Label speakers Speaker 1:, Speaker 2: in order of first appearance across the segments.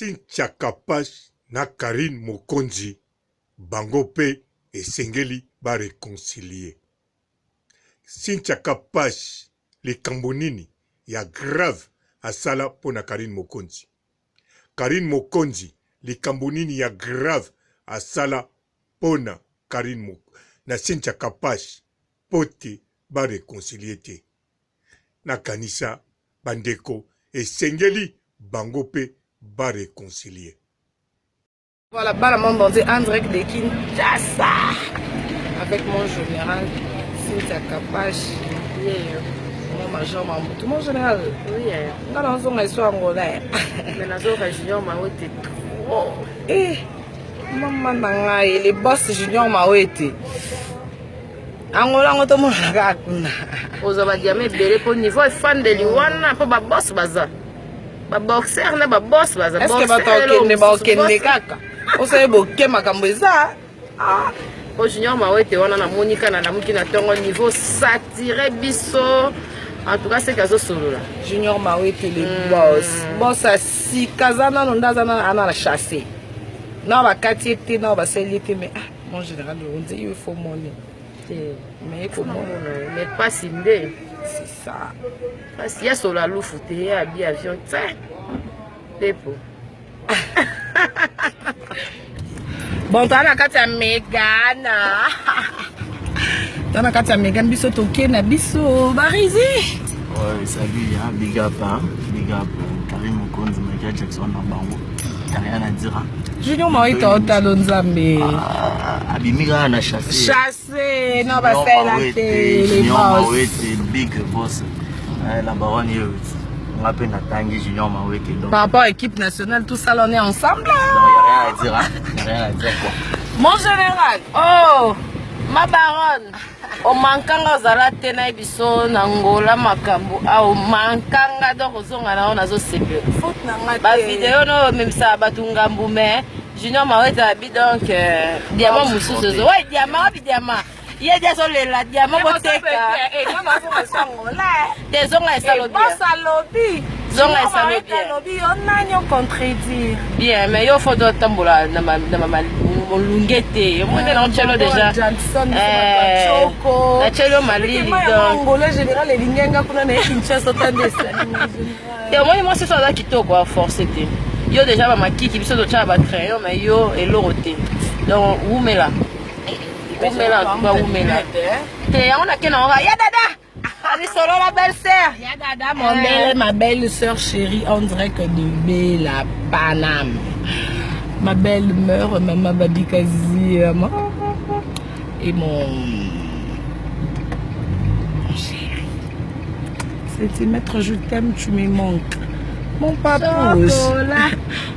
Speaker 1: Cynthia Kapash na Karine Mokonzi bango pe esengeli ba réconcilier. Cynthia Kapash likambo nini ya grave asala pona Karine Mokonzi. Karine Mokonzi likambo nini ya grave asala pona Karine na Cynthia Kapash pote ba réconcilier te. Na kanisa bandeko esengeli bango pe ba réconcilier.
Speaker 2: Voilà, Balamon bandé en direct de Kinshasa avec mon général Cynthia Kapash. Mon major Mamoutou, mon général.
Speaker 3: Oui,
Speaker 2: quand on s'en est sur Angolais.
Speaker 3: Mais la zone junior Mawete trop.
Speaker 2: Eh, maman nanga les boss junior Mawete. Angola ngoto mo nakakuna.
Speaker 3: Oza diamé belé pour niveau fan de Liwana pour ba boss baza. Ba boxer na ba boss baza.
Speaker 2: Est-ce que ba okende kaka? Osa eboke makambo eza. Ah,
Speaker 3: au junior Mawete wana na Monica na muki na tongo niveau satiré biso. En tout cas c'est kazo solo là.
Speaker 2: Junior Mawete les boss. Boss asi kazana nondaza na ana chasser. Na ba katiete na ba selite mais ah, mon général on dit il faut monnaie. Mais comment
Speaker 3: mais pas simdé.
Speaker 2: C'est ça.
Speaker 3: Parce qu'il y a sur la loupe il y a bien avion tiens. Dépôt.
Speaker 2: Bon, tu as la carte à Mégane. Tu as la carte à Mégane, biso toke na biso barizi.
Speaker 4: Ouais, salut, hein, big up, Karine Mokonzi, Michael Jackson, Bango. T'as rien à dire, hein.
Speaker 2: Junior Mawete otalo nzambe.
Speaker 4: Abimika na chassé.
Speaker 2: Chassé, non ba faire la télé.
Speaker 4: Junior Mawete, big boss. La baronne yo. On appelle Natangi Junior Mawete.
Speaker 2: Par rapport à l'équipe nationale, tout ça on est ensemble.
Speaker 4: Non, y a rien à dire, hein. Y a rien à dire quoi.
Speaker 2: Mon général,
Speaker 3: oh, ma baronne. O mankanga zala tena biso na Angola makambo a o mankanga donc ozonga na ona zo sebe.
Speaker 2: Faute na ngate.
Speaker 3: Ba vidéo no même ça batunga mbume. Junior Mawete abi donc diamant mususu zo. Ouais, diamant. Il y a des la diamant boteka.
Speaker 2: Eh, non ma so Angola.
Speaker 3: Des zonga esalobi.
Speaker 2: Ba salobi.
Speaker 3: Zonga esalobi.
Speaker 2: Salobi on a nyo contredire.
Speaker 3: Bien, mais yo faut do tambola na ma lungete. Yo mo na chelo déjà. Na chelo malili donc.
Speaker 2: Angola général elingenga kuna na Kinshasa tandesa.
Speaker 3: Yo moi c'est ça là qui to quoi forcer te. Yo déjà ba makiki biso do cha ba crayon mais yo elorote. Donc oumela. Oumela ba oumela. Te on a kena on ya dada. Allez solo la belle-sœur.
Speaker 2: Ya dada ma belle-sœur chérie on dirait que de Bella Paname. Ma belle-mère, maman Babikazi, et mon chéri. Centimètre, je t'aime, tu me manques. Mon papouche.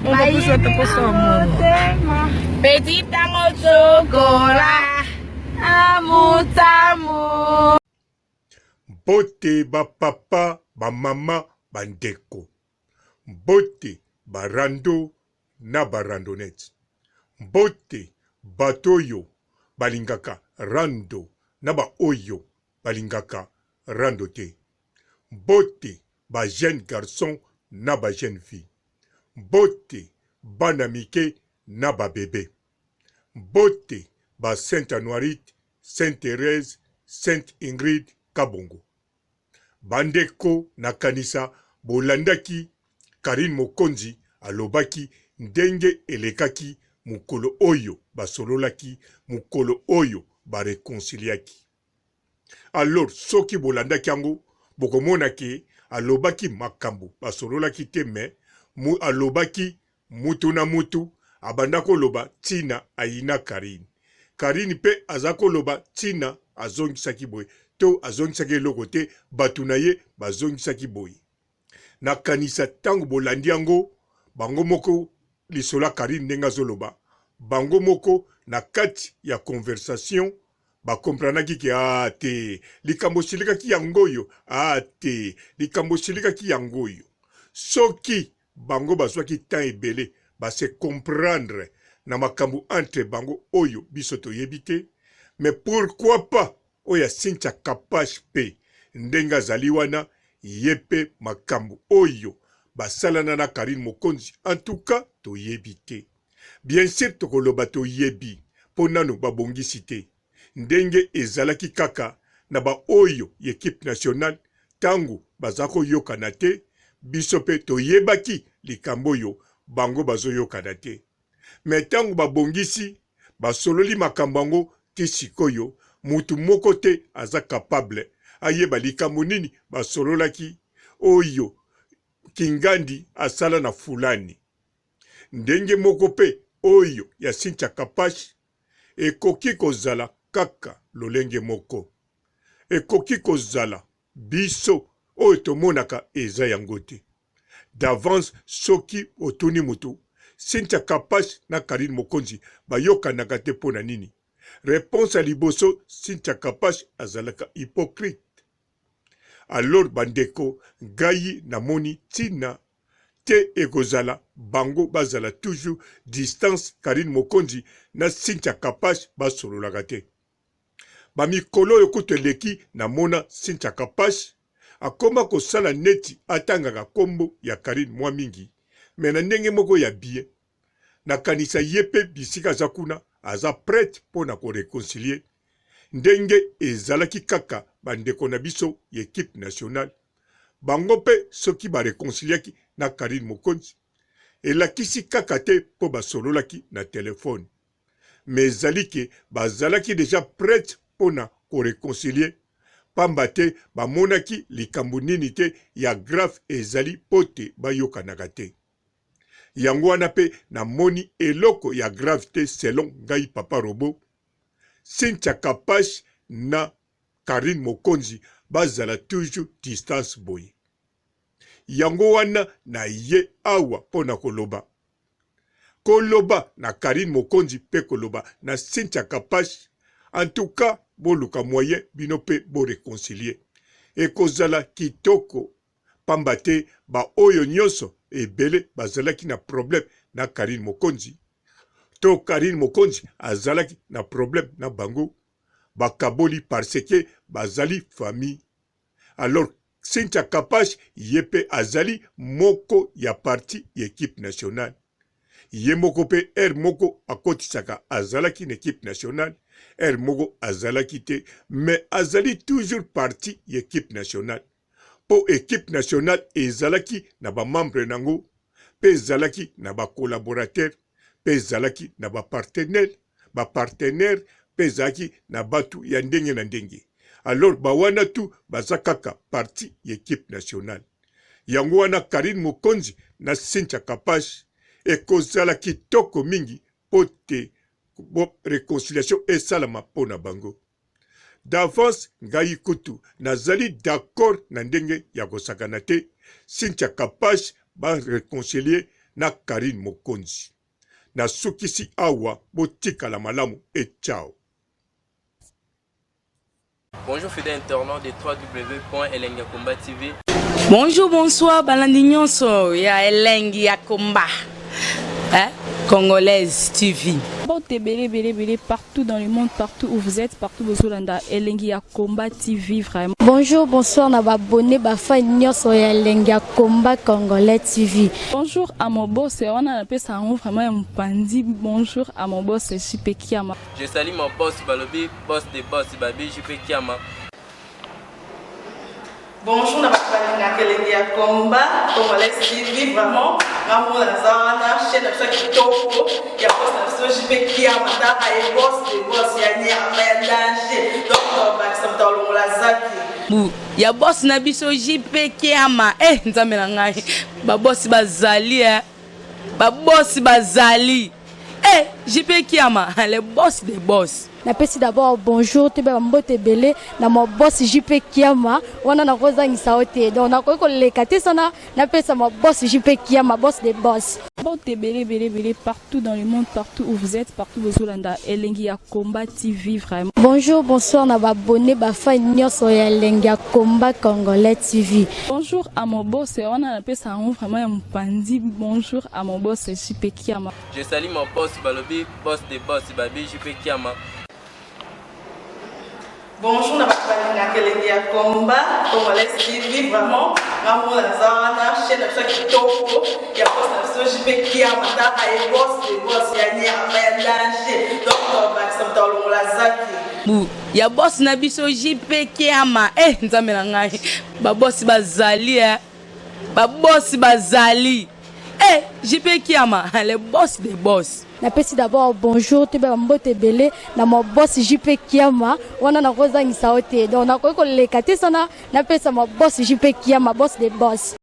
Speaker 2: Mon papouche, je te pose au monde. Petit tango chocolat. Amour, amour.
Speaker 1: Bote ba papa, ba mama, bandeko. Bote ba rando na ba randonnette. Bote batoyo balingaka rando na ba oyo balingaka rando te. Bote ba jeune garçon na ba jeune fille. Bote bana mike na ba bébé. Bote ba Sainte Anuarite, Sainte Thérèse, Sainte Ingrid Kabongo. Bandeko na kanisa bolandaki Karine Mokonzi alobaki ndenge elekaki mukolo oyo basololaki mukolo oyo bareconciliaki. Alors soki bolandaki yango bokomona ke alobaki makambo basololaki te me alobaki mutu na mutu abandako loba tina ayina Karine. Karine pe azako loba tina azongisaki boye to azongisaki eloko te batu na ye bazongisaki boye. Na kanisa tango bolandi yango bango moko lisola Karine ndenga zoloba bango moko na kati ya conversation ba kompranaki ki te likambo silika ki yangoyo te likambo silika ki yangoyo soki bango bazwaki temps ebele ba se comprendre na makambo entre bango oyo biso toyebi te mais pourquoi pas oya Cynthia Kapash pe ndenga zali wana yepe makambo oyo basalana na Karine Mokonzi. En tout cas, toyebi te. Bien sûr, tokoloba toyebi, ponano babongisi te. Ndenge ezalaki kaka na ba oyo équipe nationale, tango bazako yokana te, biso pe toyebaki likambo yo bango bazo yokana te. Mais tango babongisi, basololi makambango ti sikoyo, mutu moko te aza capable ayeba likambo nini basololaki oyo Kingandi asala na fulani. Ndenge moko pe oyo ya Cynthia Kapashi ekoki kozala kaka lolenge moko. Ekoki kozala biso oyo tomonaka eza yango te. D'avance soki otuni mutu Cynthia Kapashi na Karine Mokonzi bayokanaka te pona nini. Réponse à liboso, Cynthia Kapashi azalaka hypocrite. Alors bandeko gayi namoni tina te ekozala bango bazala toujours distance Karine Mokonzi na Cynthia Kapashi basololaka te. Bamikolo yokuteleki namona Cynthia Kapashi akoma kosala neti atangaka kombo ya Karine mwa mingi, mena ndenge moko ya bien. Nakanisa yepe bisika za kuna aza prête pona ko réconcilier. Ndenge ezalaki kaka bandeko na biso équipe nationale. Bango pe soki ba réconciliaki na Karine Mokonzi. Elakisi kaka te po basololaki na telefone. Mais zalike bazalaki déjà prête pona ko réconcilier. Pamba te bamonaki likambo nini te ya grave ezali pote bayokanaka te. Yango wana pe na moni eloko ya gravité selon ngai papa Robo. Cynthia Kapashi na Karine Mokonzi bazala toujours distance boye. Yango wana na ye awa pona koloba. Koloba na Karine Mokonzi pe koloba na Cynthia Kapashi. En tout cas, boluka moyen bino pe bo réconcilier. Ekozala kitoko pambate ba oyo nyonso ebele bazalaki na problème na Karine Mokonzi. To Karine Mokonzi azalaki na problème na bango. Bakaboli parce que bazali famille. Alors Cynthia Kapashi yepe azali moko ya parti équipe nationale. Ye moko pe moko akotisaka azalaki na équipe nationale. Moko azalaki te, mais azali toujours parti équipe nationale. Po équipe nationale ezalaki na ba membre nango, pe ezalaki na ba collaborateur, pe ezalaki na ba partenaire, pe ezalaki na batu ya ndenge na ndenge. Alors ba wana tu bazakaka parti équipe nationale. Yango wana Karine Mokonzi na Cynthia Kapashi ekozala kitoko mingi pote réconciliation et salama pona bango. D'avance ngai kutu nazali d'accord na ndenge ya kosakana te Cynthia Kapashi ba réconcilier na Karine Mokonzi. Na sukisi awa botika la malamu et ciao.
Speaker 5: Bonjour fidèles internautes de www.elengiakomba TV.
Speaker 2: Bonjour, bonsoir, balandi nyonso ya Elengi ya Komba. Congolaise TV.
Speaker 6: Partout dans le monde, partout où vous êtes, partout où vous êtes, Elengi ya Komba TV vraiment.
Speaker 7: Bonjour, bonsoir, na abonné bafa nyonso ya Elengi ya Komba Congolais TV.
Speaker 6: Bonjour à mon boss, on a appelé ça vraiment un pandi. Bonjour à mon boss, JP Kiama.
Speaker 5: Je salue mon boss Balobi, boss des boss Babi, JP Kiama.
Speaker 2: Bonjour, na balinga Elengi ya Komba Congolais TV vraiment. Ngamo na zana chaîne na chaque toko ya boss na JP Kiama ta ay boss des boss ya nyama ya danger. Donc ba samta longola zaki.
Speaker 3: Ya boss na biso JP Kiama nzambe na ngai ba boss bazali ba boss bazali JP Kiama le boss des boss.
Speaker 7: Napesi d'abord bonjour te ba mbote belé na mo boss JP Kiama wana na kozangisa ote donc na ko lekate sana napesa mo boss JP Kiama boss des boss.
Speaker 6: Partout dans le monde, partout où vous êtes, partout où vous êtes, Elengi ya Komba TV vraiment.
Speaker 7: Bonjour, bonsoir, na abonné bafa nyonso ya Elengi ya Komba Congolais TV.
Speaker 6: Bonjour à mon boss, on a appelé ça vraiment un pandi. Bonjour à mon boss JP Kiama.
Speaker 5: Je salue mon boss Balobi, boss des boss Babi, JP Kiama.
Speaker 2: Bonjour, na bakalina kelenge ya combat, Congolais TV, vraiment, Ramon Lazana, chaîne de chaque toko, il y a pas de JP qui a matin, et boss, il y a ni à danger, donc on va s'entendre le Lazaki.
Speaker 3: Ya boss na biso JP Kiama, nzambe na ngai, ba boss bazali, ba boss bazali, JP Kiama, le boss des boss.
Speaker 7: Napesi d'abord bonjour te ba mbote belé na mo boss JP Kiama wana na kozangisa ote donc na ko lekate sana napesa mo boss JP Kiama boss des boss.